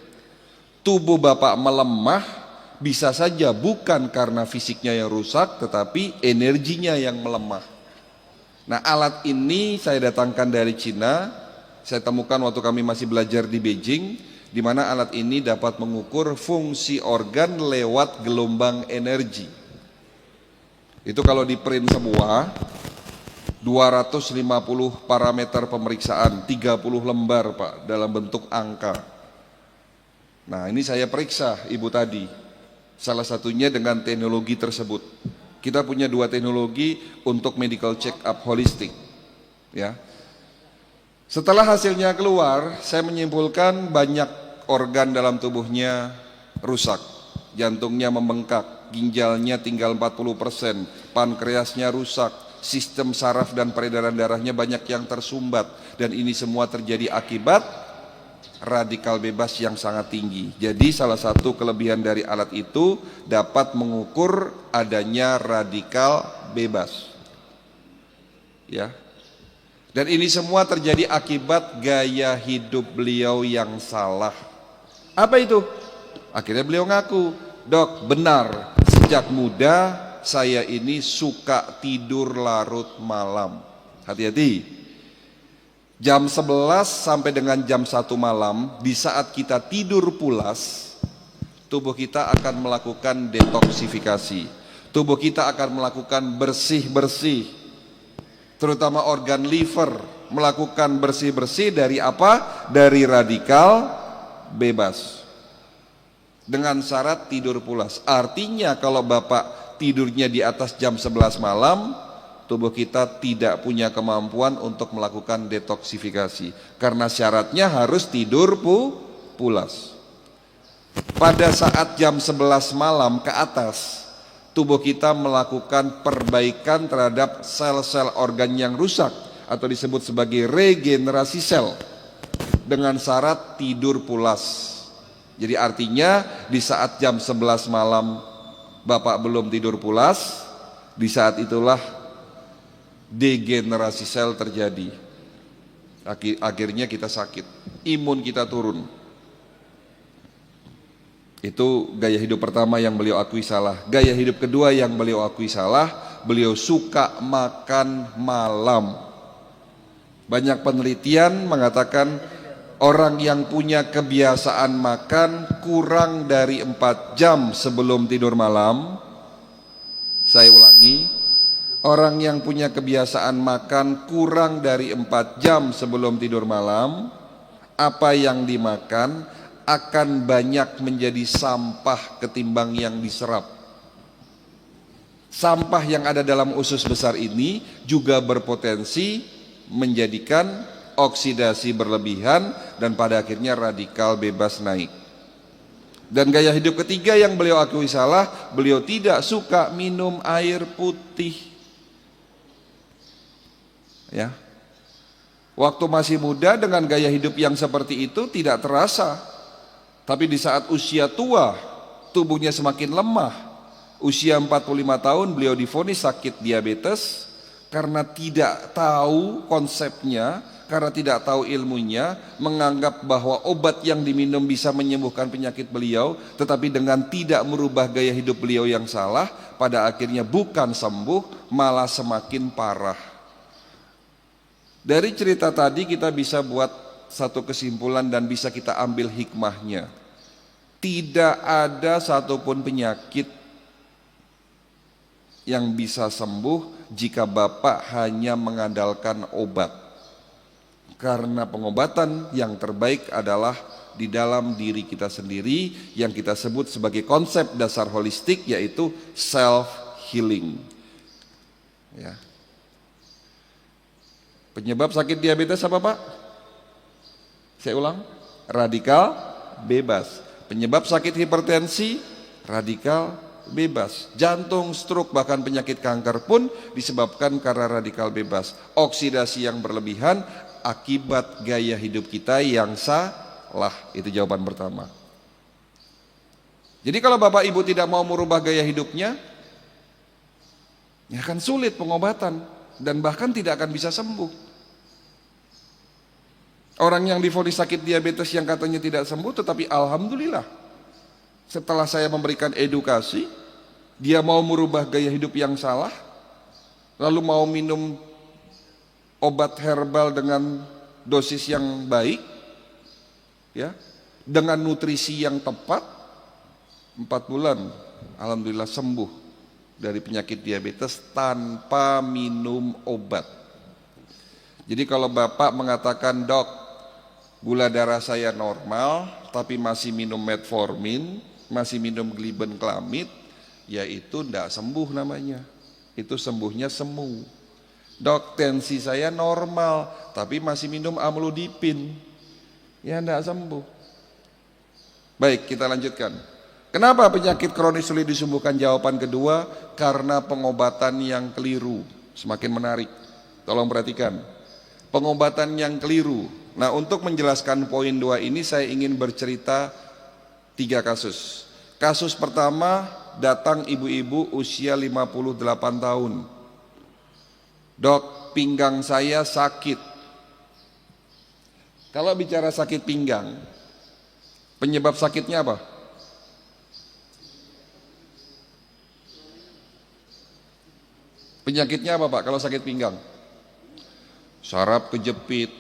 Tubuh Bapak melemah bisa saja bukan karena fisiknya yang rusak, tetapi energinya yang melemah. Nah, alat ini saya datangkan dari Cina, saya temukan waktu kami masih belajar di Beijing, di mana alat ini dapat mengukur fungsi organ lewat gelombang energi. Itu kalau di print semua, 250 parameter pemeriksaan, 30 lembar Pak, dalam bentuk angka. Nah, ini saya periksa Ibu tadi, salah satunya dengan teknologi tersebut. Kita punya 2 teknologi untuk medical check up holistik, ya. Setelah hasilnya keluar, saya menyimpulkan banyak organ dalam tubuhnya rusak. Jantungnya membengkak, ginjalnya tinggal 40%, pankreasnya rusak, sistem saraf dan peredaran darahnya banyak yang tersumbat, dan ini semua terjadi akibat radikal bebas yang sangat tinggi. Jadi salah satu kelebihan dari alat itu dapat mengukur adanya radikal bebas. Ya. Dan ini semua terjadi akibat gaya hidup beliau yang salah. Apa itu? Akhirnya beliau ngaku, "Dok, benar, sejak muda saya ini suka tidur larut malam." Hati-hati. Jam 11 sampai dengan jam 1 malam, di saat kita tidur pulas, tubuh kita akan melakukan detoksifikasi. Tubuh kita akan melakukan bersih-bersih, terutama organ liver, melakukan bersih-bersih dari apa? Dari radikal bebas. Dengan syarat tidur pulas. Artinya kalau Bapak tidurnya di atas jam 11 malam, tubuh kita tidak punya kemampuan untuk melakukan detoksifikasi, karena syaratnya harus tidur pulas. Pada saat jam 11 malam ke atas, tubuh kita melakukan perbaikan terhadap sel-sel organ yang rusak, atau disebut sebagai regenerasi sel, dengan syarat tidur pulas. Jadi artinya di saat jam 11 malam Bapak belum tidur pulas, di saat itulah degenerasi sel terjadi. Akhirnya kita sakit, imun kita turun. Itu gaya hidup pertama yang beliau akui salah. Gaya hidup kedua yang beliau akui salah, beliau suka makan malam. Banyak penelitian mengatakan orang yang punya kebiasaan makan kurang dari 4 jam sebelum tidur malam. Saya ulangi, orang yang punya kebiasaan makan kurang dari 4 jam sebelum tidur malam, apa yang dimakan akan banyak menjadi sampah ketimbang yang diserap. Sampah yang ada dalam usus besar ini juga berpotensi menjadikan oksidasi berlebihan dan pada akhirnya radikal bebas naik. Dan gaya hidup ketiga yang beliau akui salah, beliau tidak suka minum air putih. Ya. Waktu masih muda dengan gaya hidup yang seperti itu tidak terasa. Tapi di saat usia tua, tubuhnya semakin lemah. Usia 45 tahun beliau divonis sakit diabetes karena tidak tahu konsepnya, karena tidak tahu ilmunya, menganggap bahwa obat yang diminum bisa menyembuhkan penyakit beliau, tetapi dengan tidak merubah gaya hidup beliau yang salah, pada akhirnya bukan sembuh, malah semakin parah. Dari cerita tadi kita bisa buat satu kesimpulan dan bisa kita ambil hikmahnya. Tidak ada satupun penyakit yang bisa sembuh jika Bapak hanya mengandalkan obat. Karena pengobatan yang terbaik adalah di dalam diri kita sendiri, yang kita sebut sebagai konsep dasar holistik, yaitu self healing. Ya. Penyebab sakit diabetes apa Pak? Saya ulang, radikal bebas. Penyebab sakit hipertensi, radikal bebas. Jantung, stroke, bahkan penyakit kanker pun disebabkan karena radikal bebas. Oksidasi yang berlebihan akibat gaya hidup kita yang salah. Itu jawaban pertama. Jadi kalau Bapak Ibu tidak mau merubah gaya hidupnya, ya akan sulit pengobatan. dan bahkan tidak akan bisa sembuh. Orang yang divonis sakit diabetes yang katanya tidak sembuh, tetapi alhamdulillah setelah saya memberikan edukasi, dia mau merubah gaya hidup yang salah, lalu mau minum obat herbal dengan dosis yang baik, ya, dengan nutrisi yang tepat, 4 bulan alhamdulillah sembuh dari penyakit diabetes tanpa minum obat. Jadi kalau Bapak mengatakan, dok, gula darah saya normal tapi masih minum metformin, masih minum glibenclamid, ya itu tidak sembuh namanya. Itu sembuhnya semu. Dok, tensi saya normal tapi masih minum amlodipin, ya tidak sembuh. Baik, kita lanjutkan. Kenapa penyakit kronis sulit disembuhkan? Jawaban kedua, karena pengobatan yang keliru. Semakin menarik, tolong perhatikan. Pengobatan yang keliru. Nah, untuk menjelaskan poin 2 ini saya ingin bercerita 3 kasus. Kasus pertama, datang ibu-ibu usia 58 tahun. Dok, pinggang saya sakit. Kalau bicara sakit pinggang, penyebab sakitnya apa? Penyakitnya apa Pak kalau sakit pinggang? Saraf kejepit,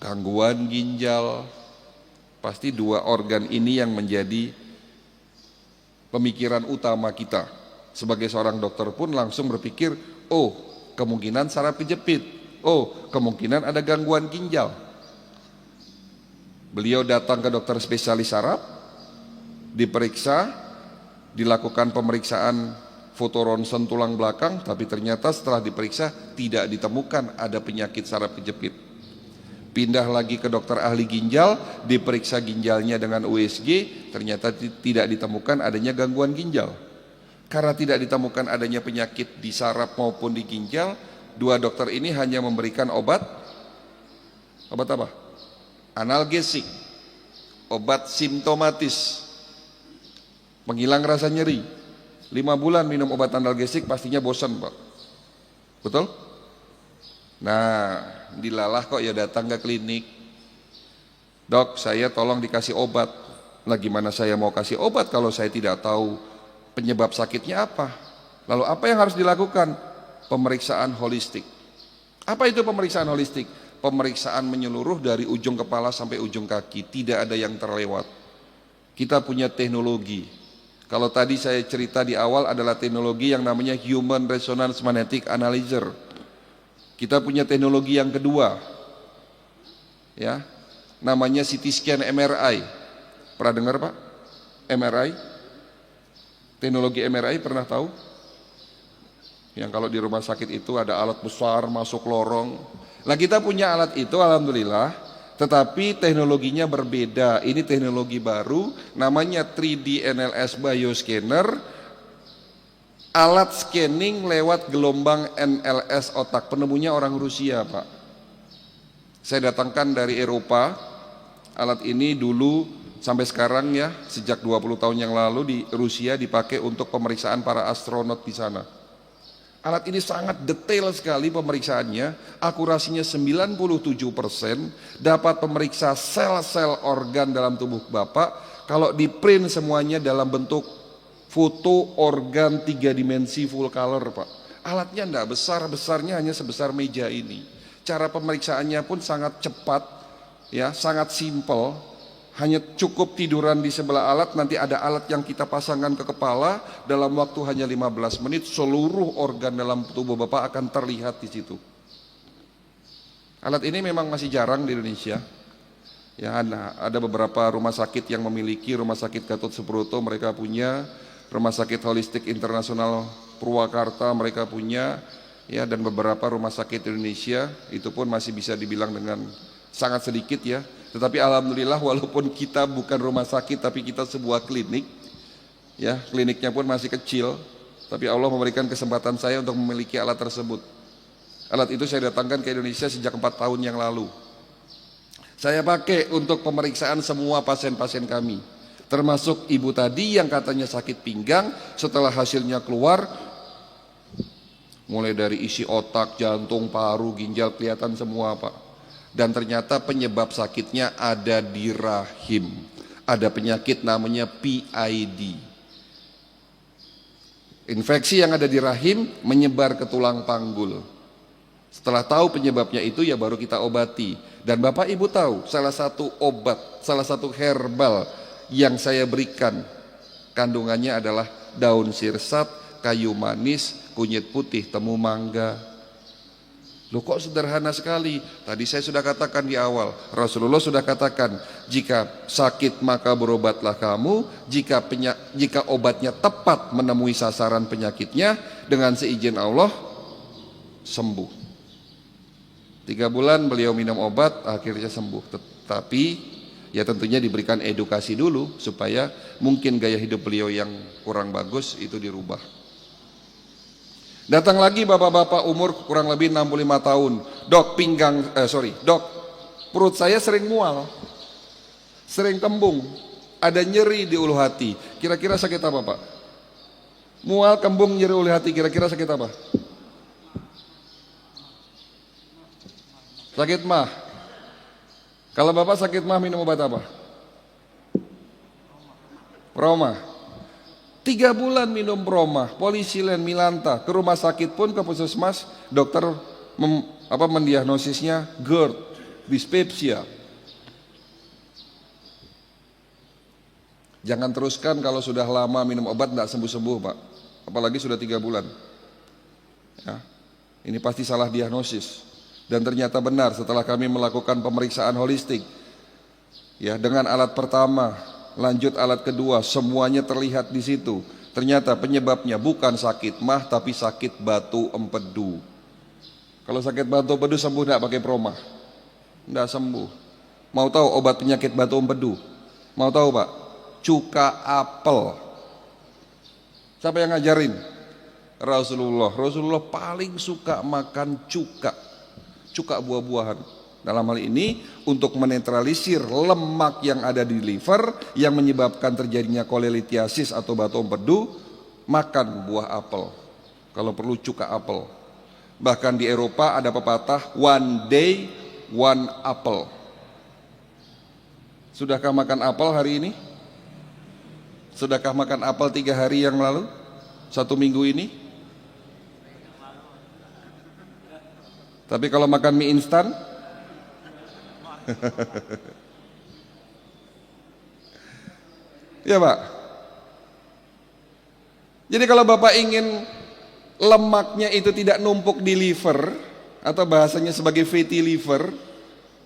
gangguan ginjal. Pasti 2 organ ini yang menjadi pemikiran utama kita. Sebagai seorang dokter pun langsung berpikir, oh kemungkinan saraf kejepit, oh kemungkinan ada gangguan ginjal. Beliau datang ke dokter spesialis saraf, diperiksa, dilakukan pemeriksaan foto ronsen tulang belakang, tapi ternyata setelah diperiksa tidak ditemukan ada penyakit saraf kejepit. Pindah lagi ke dokter ahli ginjal, diperiksa ginjalnya dengan USG, ternyata tidak ditemukan adanya gangguan ginjal. Karena tidak ditemukan adanya penyakit di saraf maupun di ginjal, 2 dokter ini hanya memberikan obat apa? Analgesik, obat simptomatis, penghilang rasa nyeri. 5 bulan minum obat analgesik pastinya bosan Pak, betul? Nah, dilalah kok ya datang ke klinik. Dok, saya tolong dikasih obat. Lah gimana saya mau kasih obat kalau saya tidak tahu penyebab sakitnya apa? Lalu apa yang harus dilakukan? Pemeriksaan holistik. Apa itu pemeriksaan holistik? Pemeriksaan menyeluruh dari ujung kepala sampai ujung kaki, tidak ada yang terlewat. Kita punya teknologi. Kalau tadi saya cerita di awal adalah teknologi yang namanya Human Resonance Magnetic Analyzer. Kita punya teknologi yang kedua, ya, namanya CT scan MRI. Pernah dengar Pak? MRI? Teknologi MRI pernah tahu? Yang kalau di rumah sakit itu ada alat besar masuk lorong. Nah kita punya alat itu alhamdulillah. Tetapi teknologinya berbeda. Ini teknologi baru, namanya 3D NLS Bioscanner. Alat scanning lewat gelombang NLS otak. Penemunya orang Rusia Pak. Saya datangkan dari Eropa. Alat ini dulu sampai sekarang ya, sejak 20 tahun yang lalu di Rusia dipakai untuk pemeriksaan para astronot di sana. Alat ini sangat detail sekali pemeriksaannya, akurasinya 97%, dapat memeriksa sel-sel organ dalam tubuh Bapak, kalau di print semuanya dalam bentuk foto organ 3 dimensi full color Pak. Alatnya enggak besar, besarnya hanya sebesar meja ini. Cara pemeriksaannya pun sangat cepat, ya, sangat simple. Hanya cukup tiduran di sebelah alat, nanti ada alat yang kita pasangkan ke kepala, dalam waktu hanya 15 menit seluruh organ dalam tubuh Bapak akan terlihat di situ. Alat ini memang masih jarang di Indonesia. Ya, ada beberapa rumah sakit yang memiliki, Rumah Sakit Gatot Subroto mereka punya, Rumah Sakit Holistik Internasional Purwakarta mereka punya, ya, dan beberapa rumah sakit di Indonesia itu pun masih bisa dibilang dengan sangat sedikit ya. Tetapi alhamdulillah walaupun kita bukan rumah sakit tapi kita sebuah klinik, ya, kliniknya pun masih kecil, tapi Allah memberikan kesempatan saya untuk memiliki alat tersebut. Alat itu saya datangkan ke Indonesia sejak 4 tahun yang lalu. Saya pakai untuk pemeriksaan semua pasien-pasien kami, termasuk ibu tadi yang katanya sakit pinggang. Setelah hasilnya keluar, mulai dari isi otak, jantung, paru, ginjal kelihatan semua Pak. Dan ternyata penyebab sakitnya ada di rahim. Ada penyakit namanya PID. Infeksi yang ada di rahim menyebar ke tulang panggul. Setelah tahu penyebabnya itu ya baru kita obati. Dan Bapak Ibu tahu salah satu obat, salah satu herbal yang saya berikan kandungannya adalah daun sirsat, kayu manis, kunyit putih, temu mangga. Loh kok sederhana sekali? Tadi saya sudah katakan di awal, Rasulullah sudah katakan, jika sakit maka berobatlah kamu, jika obatnya tepat menemui sasaran penyakitnya, dengan seizin Allah sembuh. 3 bulan beliau minum obat, akhirnya sembuh. Tetapi ya tentunya diberikan edukasi dulu supaya mungkin gaya hidup beliau yang kurang bagus itu dirubah. Datang lagi bapak-bapak umur kurang lebih 65 tahun. Dok, dok, perut saya sering mual, sering kembung, ada nyeri di ulu hati. Kira-kira sakit apa Pak? Mual, kembung, nyeri ulu hati, kira-kira sakit apa? Sakit mah. Kalau Bapak sakit mah minum obat apa? Proma. 3 bulan minum Proma, Polisilen, Milanta. Ke rumah sakit pun, ke puskesmas, dokter mendiagnosisnya GERD, dyspepsia. Jangan teruskan kalau sudah lama minum obat tidak sembuh-sembuh Pak. Apalagi sudah 3 bulan. Ya, ini pasti salah diagnosis. Dan ternyata benar setelah kami melakukan pemeriksaan holistik. Ya, dengan alat pertama, lanjut alat kedua, semuanya terlihat di situ. Ternyata penyebabnya bukan sakit mah, tapi sakit batu empedu. Kalau sakit batu empedu sembuh tidak pakai Proma? Tidak sembuh. Mau tahu obat penyakit batu empedu? Mau tahu Pak? Cuka apel. Siapa yang ngajarin? Rasulullah. Rasulullah paling suka makan cuka buah-buahan. Dalam hal ini untuk menetralisir lemak yang ada di liver yang menyebabkan terjadinya kolelitiasis atau batu empedu, makan buah apel. Kalau perlu cuka apel. Bahkan di Eropa ada pepatah one day one apple. Sudahkah makan apel hari ini? Sudahkah makan apel 3 hari yang lalu? 1 minggu ini? Tapi kalau makan mie instan? Ya Pak. Jadi kalau Bapak ingin lemaknya itu tidak numpuk di liver, atau bahasanya sebagai fatty liver,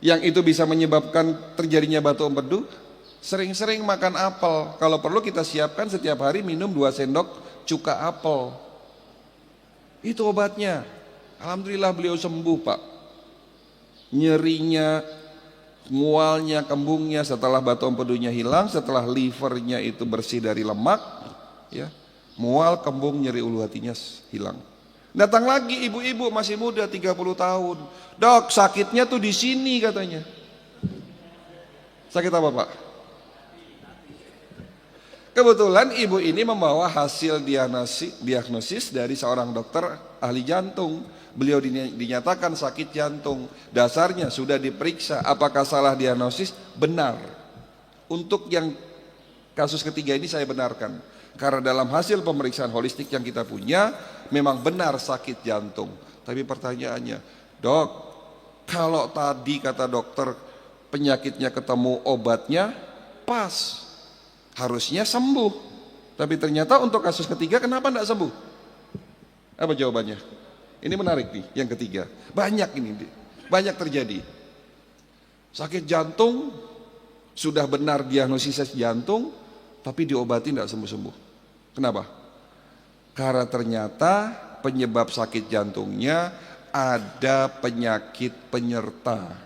yang itu bisa menyebabkan terjadinya batu empedu, sering-sering makan apel. Kalau perlu kita siapkan setiap hari minum 2 sendok cuka apel. Itu obatnya. Alhamdulillah beliau sembuh Pak. Nyerinya, mualnya, kembungnya setelah batu empedunya hilang, setelah livernya itu bersih dari lemak, ya, mual, kembung, nyeri ulu hatinya hilang. Datang lagi ibu-ibu masih muda 30 tahun. Dok, sakitnya tuh di sini katanya. Sakit apa Pak? Kebetulan ibu ini membawa hasil diagnosis dari seorang dokter ahli jantung. Beliau dinyatakan sakit jantung. Dasarnya sudah diperiksa. Apakah salah diagnosis? Benar. Untuk yang kasus ketiga ini saya benarkan. Karena dalam hasil pemeriksaan holistik yang kita punya, memang benar sakit jantung. Tapi pertanyaannya, dok, kalau tadi kata dokter penyakitnya ketemu obatnya, pas. Harusnya sembuh. Tapi ternyata untuk kasus ketiga kenapa tidak sembuh? Apa jawabannya? Ini menarik nih, yang ketiga. Banyak ini, banyak terjadi. Sakit jantung, sudah benar diagnosis jantung, tapi diobati tidak sembuh-sembuh. Kenapa? Karena ternyata penyebab sakit jantungnya ada penyakit penyerta.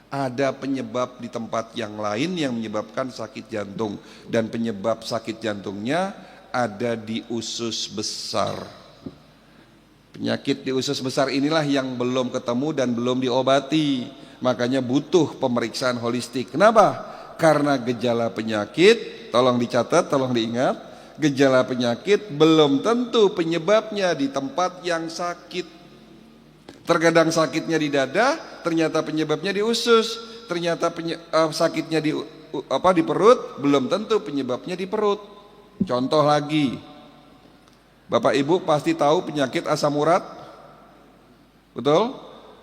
Ada penyebab di tempat yang lain yang menyebabkan sakit jantung. Dan penyebab sakit jantungnya ada di usus besar. Penyakit di usus besar inilah yang belum ketemu dan belum diobati. Makanya butuh pemeriksaan holistik. Kenapa? Karena gejala penyakit, tolong dicatat, tolong diingat. gejala penyakit belum tentu penyebabnya di tempat yang sakit. Terkadang sakitnya di dada, ternyata penyebabnya di usus. Ternyata sakitnya di perut, belum tentu penyebabnya di perut. Contoh lagi, Bapak Ibu pasti tahu penyakit asam urat, betul?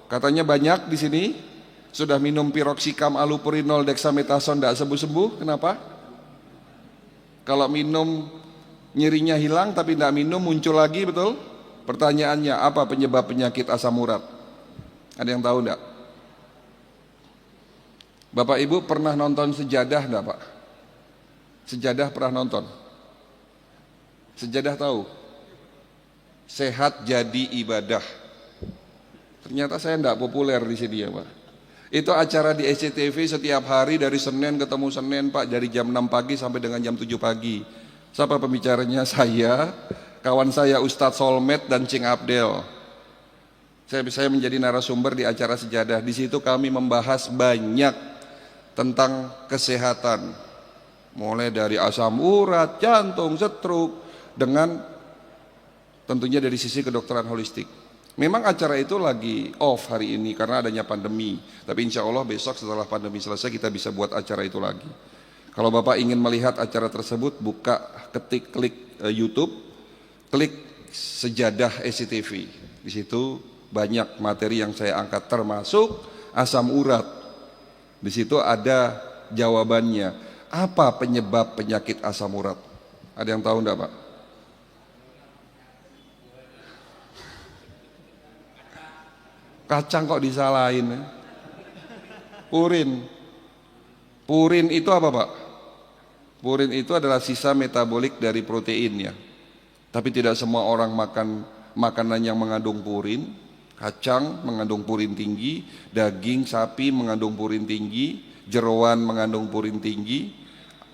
Katanya banyak di sini sudah minum piroxicam, allopurinol, dexamethasone tidak sembuh-sembuh. Kenapa? Kalau minum nyerinya hilang, tapi tidak minum muncul lagi, betul? Pertanyaannya, apa penyebab penyakit asam urat? Ada yang tahu enggak? Bapak Ibu pernah nonton Sejadah enggak, Pak? Sejadah pernah nonton? Sejadah tahu? Sehat jadi ibadah. Ternyata saya enggak populer di sini ya, Pak. Itu acara di SCTV setiap hari dari Senin ketemu Senin, Pak, dari jam 6 pagi sampai dengan jam 7 pagi. Siapa pembicaranya? Saya, kawan saya Ustadz Solmed dan Cing Abdel. Saya menjadi narasumber di acara Sejadah. Di situ kami membahas banyak tentang kesehatan, mulai dari asam urat, jantung, stroke, dengan tentunya dari sisi kedokteran holistik. Memang acara itu lagi off hari ini karena adanya pandemi. Tapi insya Allah besok setelah pandemi selesai kita bisa buat acara itu lagi. Kalau Bapak ingin melihat acara tersebut, klik YouTube, klik Sejadah SCTV. Di situ banyak materi yang saya angkat termasuk asam urat. Di situ ada jawabannya. Apa penyebab penyakit asam urat? Ada yang tahu enggak, Pak? Kacang kok disalahin? Purin. Purin itu apa, Pak? Purin itu adalah sisa metabolik dari protein ya. Tapi tidak semua orang makan makanan yang mengandung purin. Kacang mengandung purin tinggi, daging sapi mengandung purin tinggi, jeroan mengandung purin tinggi,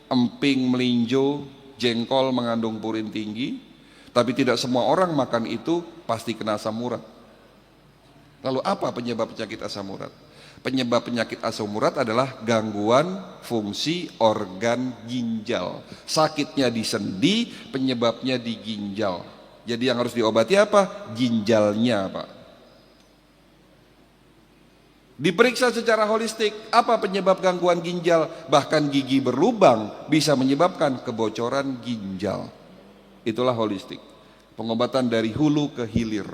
emping, melinjo, jengkol mengandung purin tinggi. Tapi tidak semua orang makan itu pasti kena asam urat. Lalu apa penyebab penyakit asam urat? Penyebab penyakit asam urat adalah gangguan fungsi organ ginjal. Sakitnya di sendi, penyebabnya di ginjal. Jadi yang harus diobati apa? Ginjalnya, Pak. Diperiksa secara holistik, apa penyebab gangguan ginjal? Bahkan gigi berlubang bisa menyebabkan kebocoran ginjal. Itulah holistik. Pengobatan dari hulu ke hilir.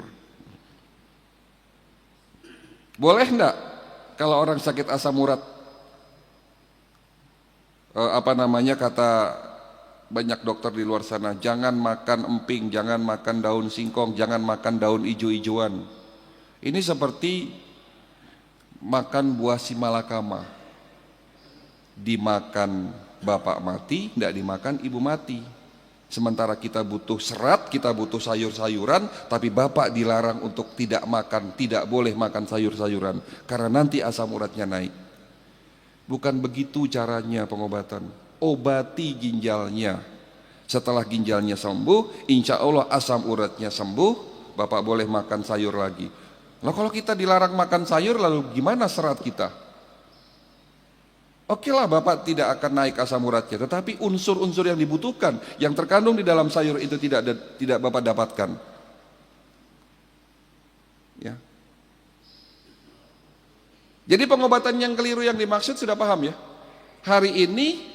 Boleh enggak kalau orang sakit asam urat, kata banyak dokter di luar sana, jangan makan emping, jangan makan daun singkong, jangan makan daun ijo-ijoan. Ini seperti makan buah simalakama. Dimakan bapak mati, tidak dimakan ibu mati. Sementara kita butuh serat, kita butuh sayur-sayuran, tapi bapak dilarang untuk tidak makan, tidak boleh makan sayur-sayuran, karena nanti asam uratnya naik. Bukan begitu caranya pengobatan. Obati ginjalnya. Setelah ginjalnya sembuh, insya Allah asam uratnya sembuh, bapak boleh makan sayur lagi. Nah, kalau kita dilarang makan sayur, lalu gimana serat kita? Oke lah, bapak tidak akan naik asam uratnya, tetapi unsur-unsur yang dibutuhkan, yang terkandung di dalam sayur itu tidak bapak dapatkan. Ya. Jadi pengobatan yang keliru yang dimaksud sudah paham ya? Hari ini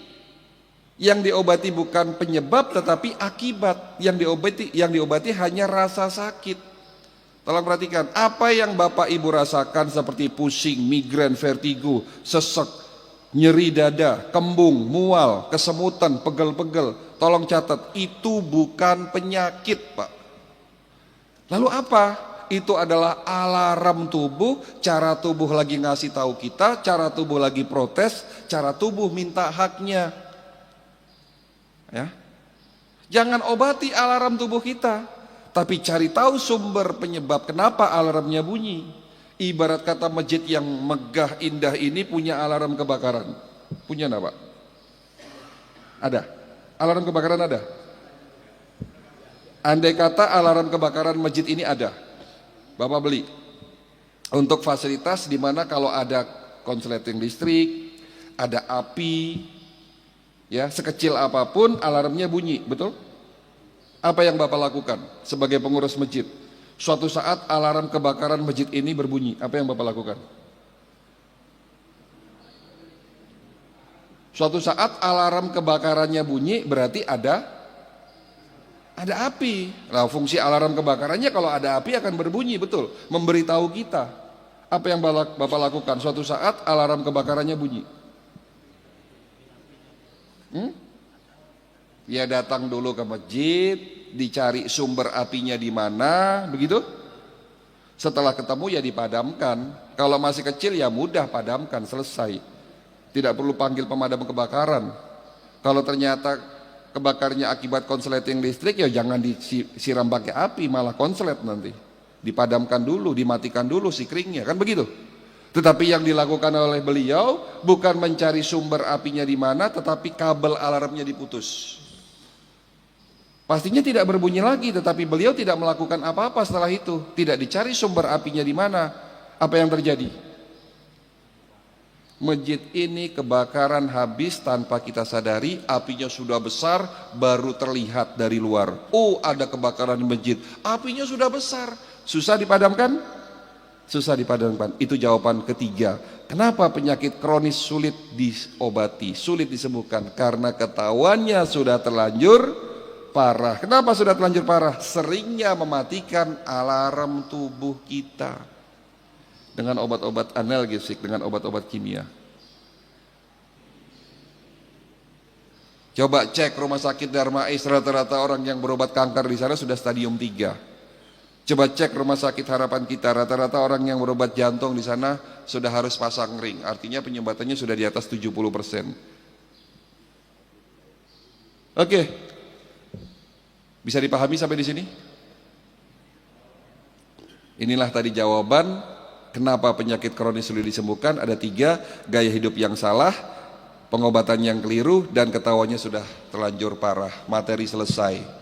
yang diobati bukan penyebab tetapi akibat. Yang diobati hanya rasa sakit. Tolong perhatikan, apa yang Bapak Ibu rasakan seperti pusing, migrain, vertigo, sesek, nyeri dada, kembung, mual, kesemutan, pegel-pegel, tolong catat, itu bukan penyakit, Pak. Lalu apa? Itu adalah alarm tubuh, cara tubuh lagi ngasih tahu kita, cara tubuh lagi protes, cara tubuh minta haknya. Ya. Jangan obati alarm tubuh kita, tapi cari tahu sumber penyebab kenapa alarmnya bunyi. Ibarat kata masjid yang megah indah ini punya alarm kebakaran. Punya enggak, Pak? Ada? Alarm kebakaran ada? Andai kata alarm kebakaran masjid ini ada, Bapak beli. Untuk fasilitas di mana kalau ada konsleting listrik, ada api, ya sekecil apapun alarmnya bunyi, betul? Apa yang Bapak lakukan sebagai pengurus masjid? Suatu saat alarm kebakaran masjid ini berbunyi, apa yang Bapak lakukan? Suatu saat alarm kebakarannya bunyi, berarti ada api. Nah, fungsi alarm kebakarannya kalau ada api akan berbunyi, betul, memberitahu kita. Apa yang Bapak lakukan suatu saat alarm kebakarannya bunyi? Ya datang dulu ke masjid, dicari sumber apinya di mana, begitu? Setelah ketemu ya dipadamkan. Kalau masih kecil ya mudah, padamkan, selesai. Tidak perlu panggil pemadam kebakaran. Kalau ternyata kebakarnya akibat konsleting listrik, ya jangan disiram pakai api, malah konslet nanti. Dipadamkan dulu, dimatikan dulu si keringnya, kan begitu. Tetapi yang dilakukan oleh beliau bukan mencari sumber apinya di mana, tetapi kabel alarmnya diputus. Pastinya tidak berbunyi lagi, tetapi beliau tidak melakukan apa-apa setelah itu. Tidak dicari sumber apinya di mana. Apa yang terjadi? Masjid ini kebakaran habis tanpa kita sadari, apinya sudah besar, baru terlihat dari luar. Oh, ada kebakaran di masjid, apinya sudah besar. Susah dipadamkan? Susah dipadamkan. Itu jawaban ketiga. Kenapa penyakit kronis sulit diobati, sulit disembuhkan? Karena ketahuannya sudah terlanjur parah. Kenapa sudah terlanjur parah? Seringnya mematikan alarm tubuh kita dengan obat-obat analgesik, dengan obat-obat kimia. Coba cek rumah sakit Darmais, rata-rata orang yang berobat kanker di sana sudah stadium 3. Coba cek rumah sakit Harapan Kita, rata-rata orang yang berobat jantung di sana sudah harus pasang ring. Artinya penyumbatannya sudah di atas 70%. Oke. Bisa dipahami sampai di sini? Inilah tadi jawaban kenapa penyakit kronis sulit disembuhkan. Ada 3, gaya hidup yang salah, pengobatan yang keliru, dan ketahuannya sudah terlanjur parah. Materi selesai.